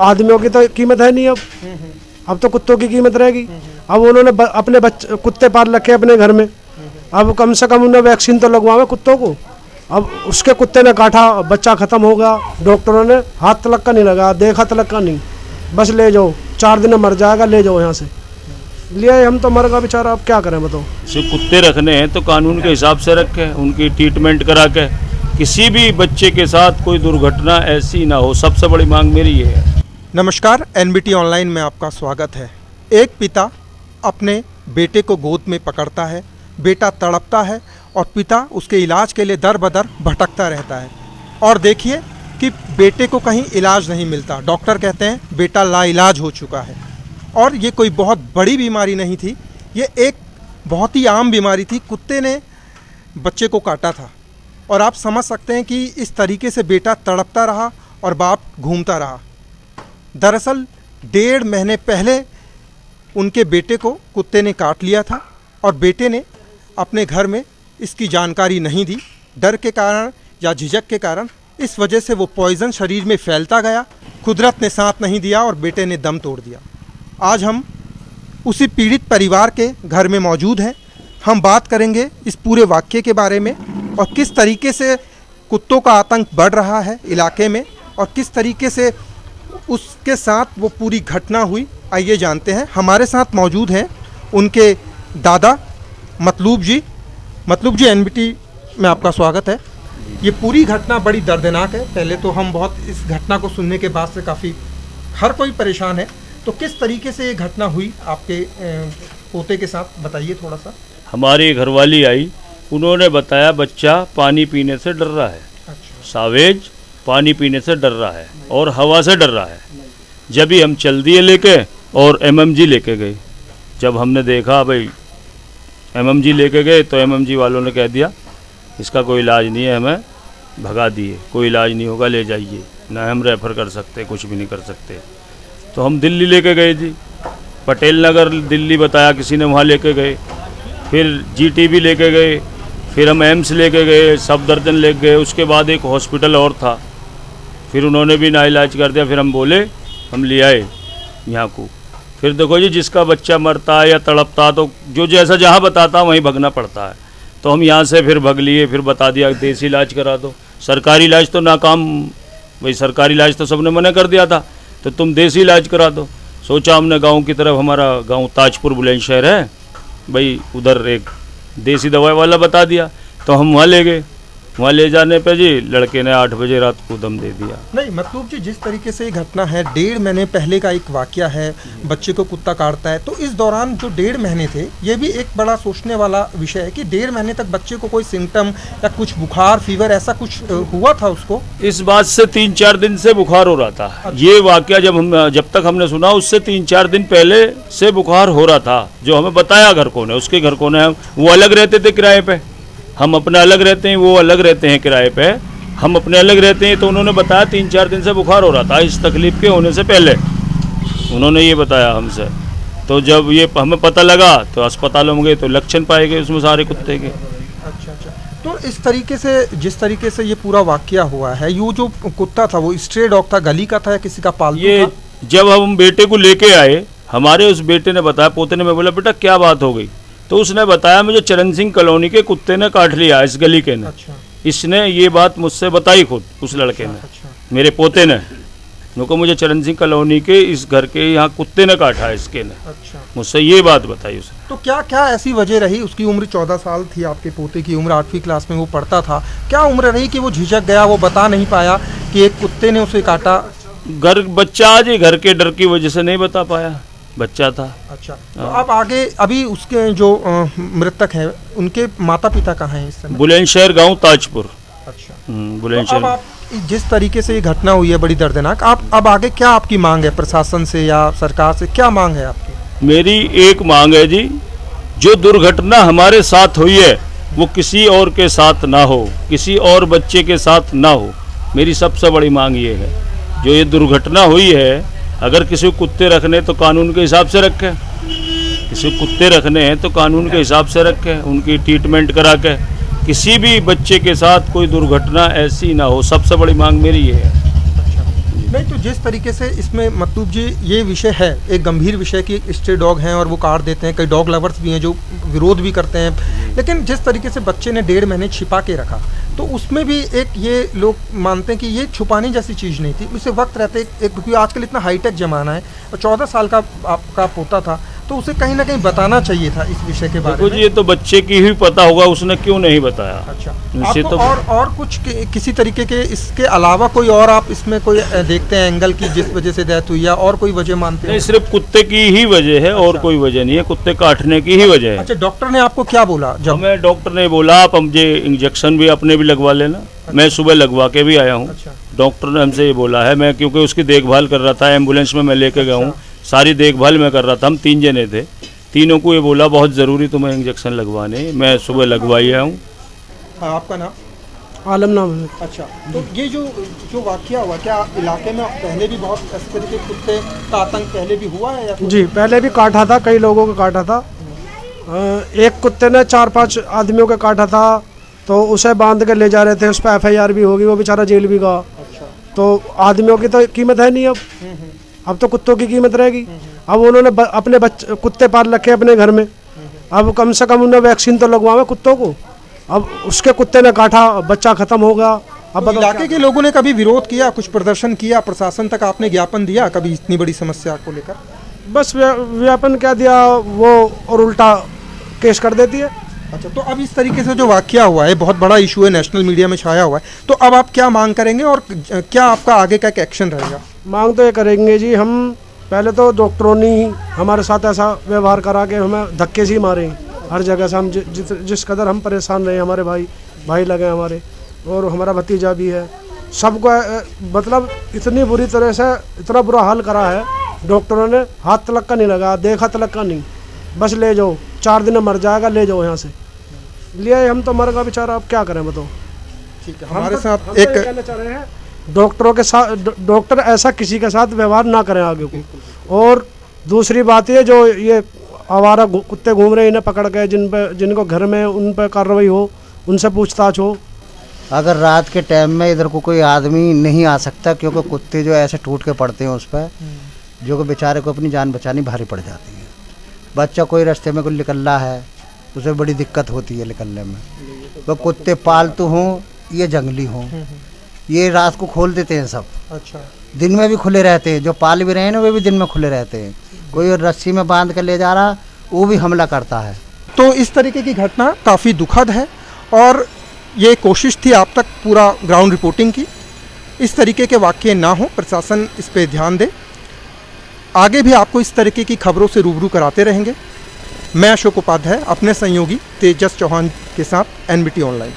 आदमियों की तो कीमत है नहीं अब तो कुत्तों की कीमत रहेगी। अब उन्होंने अपने बच्चे कुत्ते पाल रखे अपने घर में, अब कम से कम उन्हें वैक्सीन तो लगवावे कुत्तों को। अब उसके कुत्ते ने काटा, बच्चा खत्म हो गया, डॉक्टरों ने हाथ तलक का नहीं लगा, देखा तलक का नहीं, बस ले जाओ 4 दिन में मर जाएगा, ले जाओ यहाँ से। लिए हम तो मर गया बेचारा, अब क्या करें बताओ। सिर्फ कुत्ते रखने हैं तो कानून के हिसाब से रखें, उनकी ट्रीटमेंट करा के किसी भी बच्चे के साथ कोई दुर्घटना ऐसी ना हो, सबसे बड़ी मांग मेरी ये है। नमस्कार, एनबीटी ऑनलाइन में आपका स्वागत है। एक पिता अपने बेटे को गोद में पकड़ता है, बेटा तड़पता है और पिता उसके इलाज के लिए दर बदर भटकता रहता है। और देखिए कि बेटे को कहीं इलाज नहीं मिलता, डॉक्टर कहते हैं बेटा लाइलाज हो चुका है। और ये कोई बहुत बड़ी बीमारी नहीं थी, ये एक बहुत ही आम बीमारी थी। कुत्ते ने बच्चे को काटा था और आप समझ सकते हैं कि इस तरीके से बेटा तड़पता रहा और बाप घूमता रहा। दरअसल 1.5 महीने पहले उनके बेटे को कुत्ते ने काट लिया था और बेटे ने अपने घर में इसकी जानकारी नहीं दी, डर के कारण या झिझक के कारण। इस वजह से वो पॉइज़न शरीर में फैलता गया, कुदरत ने साथ नहीं दिया और बेटे ने दम तोड़ दिया। आज हम उसी पीड़ित परिवार के घर में मौजूद हैं। हम बात करेंगे इस पूरे वाक़ये के बारे में और किस तरीके से कुत्तों का आतंक बढ़ रहा है इलाके में और किस तरीके से उसके साथ वो पूरी घटना हुई। आइए जानते हैं। हमारे साथ मौजूद हैं उनके दादा मतलूब जी। मतलूब जी, एनबीटी में आपका स्वागत है। ये पूरी घटना बड़ी दर्दनाक है। पहले तो हम बहुत इस घटना को सुनने के बाद से काफ़ी हर कोई परेशान है। तो किस तरीके से ये घटना हुई आपके पोते के साथ, बताइए थोड़ा सा। हमारी घरवाली आई, उन्होंने बताया बच्चा पानी पीने से डर रहा है। अच्छा। सावेज पानी पीने से डर रहा है और हवा से डर रहा है। जब ही हम चल दिए लेके और एमएमजी लेके गए। जब हमने देखा भाई एमएमजी लेके गए तो एमएमजी वालों ने कह दिया इसका कोई इलाज नहीं है, हमें भगा दिए, कोई इलाज नहीं होगा, ले जाइए, ना हम रेफ़र कर सकते, कुछ भी नहीं कर सकते। तो हम दिल्ली लेके गए जी, पटेल नगर दिल्ली बताया किसी ने, वहाँ लेके गए। फिर जीटीबी लेके गए, फिर हम एम्स लेके गए, सफदरजंग लेके गए। उसके बाद एक हॉस्पिटल और था, फिर उन्होंने भी ना इलाज कर दिया। फिर हम बोले हम ले आए यहाँ को। फिर देखो जी, जिसका बच्चा मरता है या तड़पता तो जो जैसा जहाँ बताता वहीं भगना पड़ता है। तो हम यहाँ से फिर भग लिए, फिर बता दिया देसी इलाज करा दो। सरकारी इलाज तो नाकाम, भाई सरकारी इलाज तो सबने मना कर दिया था, तो तुम देसी इलाज करा दो। सोचा हमने गाँव की तरफ, हमारा गाँव ताजपुर बुलंदशहर है भाई, उधर एक देसी दवाई वाला बता दिया, तो हम वहाँ ले गए। वहाँ ले जाने पे जी लड़के ने 8 बजे रात को दम दे दिया। नहीं मतलब जी, जिस तरीके से ये घटना है, 1.5 महीने पहले का एक वाकया है, बच्चे को कुत्ता काटता है। तो इस दौरान जो 1.5 महीने थे, ये भी एक बड़ा सोचने वाला विषय है कि 1.5 महीने तक बच्चे को कोई सिम्टम या कुछ बुखार, फीवर ऐसा कुछ हुआ था उसको? इस बात से 3-4 दिन से बुखार हो रहा था। अच्छा। ये वाकया जब तक हमने सुना उससे 3-4 दिन पहले से बुखार हो रहा था, जो हमें बताया घर को ने, उसके घर को ने। वो अलग रहते थे किराए पे, हम अपना अलग रहते हैं, वो अलग रहते हैं किराए पे, हम अपने अलग रहते हैं। तो उन्होंने बताया 3-4 दिन से बुखार हो रहा था, इस तकलीफ के होने से पहले उन्होंने ये बताया हमसे। तो जब ये हमें पता लगा तो अस्पतालों में गए तो लक्षण पाए गए उसमें सारे कुत्ते के। अच्छा। तो इस तरीके से, जिस तरीके से ये पूरा वाकया हुआ है, ये जो कुत्ता था वो स्ट्रे डॉग था, गली का था या किसी का पालतू ये था? जब हम बेटे को लेके आए, हमारे उस बेटे ने बताया, पोते ने, मैं बोला बेटा क्या बात हो गई? तो उसने बताया मुझे चरण सिंह कॉलोनी के कुत्ते ने काट लिया, इस गली के ने। अच्छा। इसने ये बात मुझसे बताई खुद उस लड़के ने। अच्छा। मेरे पोते ने मुझे चरण सिंह कॉलोनी के इस घर के यहाँ कुत्ते ने काटा इसके ने। अच्छा। मुझसे ये बात बताई उसने। तो क्या क्या ऐसी वजह रही? उसकी उम्र 14 साल थी, आपके पोते की उम्र 8वीं क्लास में वो पढ़ता था। क्या उम्र रही कि वो झिझक गया, वो बता नहीं पाया कि एक कुत्ते ने उसे काटा? बच्चा आज घर के डर की वजह से नहीं बता पाया, बच्चा था। अच्छा। तो अब आगे, अभी उसके जो मृतक है उनके माता पिता कहाँ हैं इस समय? बुलंदशहर गांव ताजपुर। अच्छा। बुलंदशहर। तो अब आप, जिस तरीके से ये घटना हुई है बड़ी दर्दनाक, आप अब आगे क्या आपकी मांग है प्रशासन से या सरकार से, क्या मांग है आपकी? मेरी एक मांग है जी, जो दुर्घटना हमारे साथ हुई है वो किसी और के साथ ना हो, किसी और बच्चे के साथ ना हो। मेरी सबसे बड़ी मांग ये है, जो ये दुर्घटना हुई है, अगर किसी को कुत्ते रखने तो कानून के हिसाब से रखें, किसी को कुत्ते रखने हैं तो कानून के हिसाब से रखें, उनकी ट्रीटमेंट करा के किसी भी बच्चे के साथ कोई दुर्घटना ऐसी ना हो, सबसे बड़ी मांग मेरी ये है। नहीं तो जिस तरीके से इसमें मतलूब जी ये विषय है, एक गंभीर विषय कि स्ट्रे डॉग हैं और वो काट देते हैं, कई डॉग लवर्स भी हैं जो विरोध भी करते हैं, लेकिन जिस तरीके से बच्चे ने 1.5 महीने छिपा के रखा तो उसमें भी एक ये लोग मानते हैं कि ये छुपाने जैसी चीज़ नहीं थी, उसे वक्त रहते एक क्योंकि आजकल इतना हाईटेक ज़माना है और 14 साल का आपका पोता था तो उसे कहीं ना कहीं बताना चाहिए था इस विषय के बारे देखो में। जी, ये तो बच्चे की ही पता होगा, उसने क्यों नहीं बताया। अच्छा, इसे आपको तो और कुछ किसी तरीके के इसके अलावा कोई और आप इसमें कोई देखते हैं एंगल की जिस वजह से डेथ हुई या और कोई वजह मानते हैं? नहीं, सिर्फ कुत्ते की ही वजह है और कोई वजह नहीं है, कुत्ते काटने की ही वजह है। अच्छा, डॉक्टर ने आपको क्या बोला जब? हमें डॉक्टर ने बोला आप मुझे इंजेक्शन भी अपने भी लगवा लेना। मैं सुबह लगवा के भी आया हूँ। अच्छा। डॉक्टर ने हमसे ये बोला है, मैं क्योंकि उसकी देखभाल कर रहा था, एम्बुलेंस में मैं लेके गया हूँ, सारी देखभाल मैं कर रहा था। हम 3 जने थे, तीनों को ये बोला बहुत ज़रूरी तुम्हें इंजेक्शन लगवाने। मैं सुबह लगवाई आया हूँ। हाँ, आपका नाम? आलम नाम है। अच्छा, तो ये जो वाकया हुआ, क्या इलाके में पहले भी बहुत इस तरीके के कुत्ते का आतंक पहले भी हुआ है या कुछ? जी, पहले भी काटा था, कई लोगों को काटा था। एक कुत्ते ने 4-5 आदमियों को काटा था, तो उसे बांध के ले जा रहे थे, उस पर FIR भी होगी, वो बेचारा जेल भी गया। अच्छा। तो आदमियों की तो कीमत है नहीं अब तो कुत्तों की कीमत रहेगी। अब उन्होंने अपने कुत्ते पाल रखे अपने घर में, अब कम से कम उन्हें वैक्सीन तो लगवावे कुत्तों को। अब उसके कुत्ते ने काटा, बच्चा खत्म हो गया। अब तो इलाके के लोगों ने कभी विरोध किया, कुछ प्रदर्शन किया, प्रशासन तक आपने ज्ञापन दिया कभी इतनी बड़ी समस्या को लेकर? बस व्यापन क्या दिया वो, और उल्टा केस कर देती है। अच्छा, तो अब इस तरीके से जो वाकया हुआ है, बहुत बड़ा इशू है, नेशनल मीडिया में छाया हुआ है, तो अब आप क्या मांग करेंगे और क्या आपका आगे का एक्शन रहेगा? मांग तो ये करेंगे जी, हम पहले तो डॉक्टरों ने ही हमारे साथ ऐसा व्यवहार करा के हमें धक्के से ही मारे हर जगह से। हम जिस कदर हम परेशान रहे, हमारे भाई लगे हमारे, और हमारा भतीजा भी है, सबको मतलब इतनी बुरी तरह से इतना बुरा हाल करा है। डॉक्टरों ने हाथ तलक का नहीं लगा, देखा तलक का नहीं, बस ले जाओ, 4 दिन में मर जाएगा, ले जाओ यहाँ से। लिए हम तो मर गया बेचारा, अब क्या करें बताओ। ठीक है, हमारे साथ हम तो ये कहना चाह रहे हैं डॉक्टरों के साथ, डॉक्टर ऐसा किसी के साथ व्यवहार ना करें आगे को। और दूसरी बात ये, जो ये आवारा कुत्ते घूम रहे हैं, इन्हें पकड़ के जिनको घर में उन पर कार्रवाई हो, उनसे पूछताछ हो। अगर रात के टाइम में इधर को कोई आदमी नहीं आ सकता, क्योंकि कुत्ते जो ऐसे टूट के पड़ते हैं उस पर, जो कि बेचारे को अपनी जान बचानी भारी पड़ जाती है। बच्चा कोई रास्ते में कोई निकल रहा है, उसे बड़ी दिक्कत होती है निकलने में। तो कुत्ते पालतू हों ये जंगली हों, ये रात को खोल देते हैं सब। अच्छा, दिन में भी खुले रहते हैं, जो पाल भी रहे हैं ना वे भी दिन में खुले रहते हैं। कोई रस्सी में बांध कर ले जा रहा, वो भी हमला करता है। तो इस तरीके की घटना काफ़ी दुखद है और ये कोशिश थी आप तक पूरा ग्राउंड रिपोर्टिंग की, इस तरीके के वाक़ये ना हो, प्रशासन इस पे ध्यान दे। आगे भी आपको इस तरीके की खबरों से रूबरू कराते रहेंगे। मैं अशोक उपाध्याय अपने सहयोगी तेजस चौहान के साथ, NBT ऑनलाइन।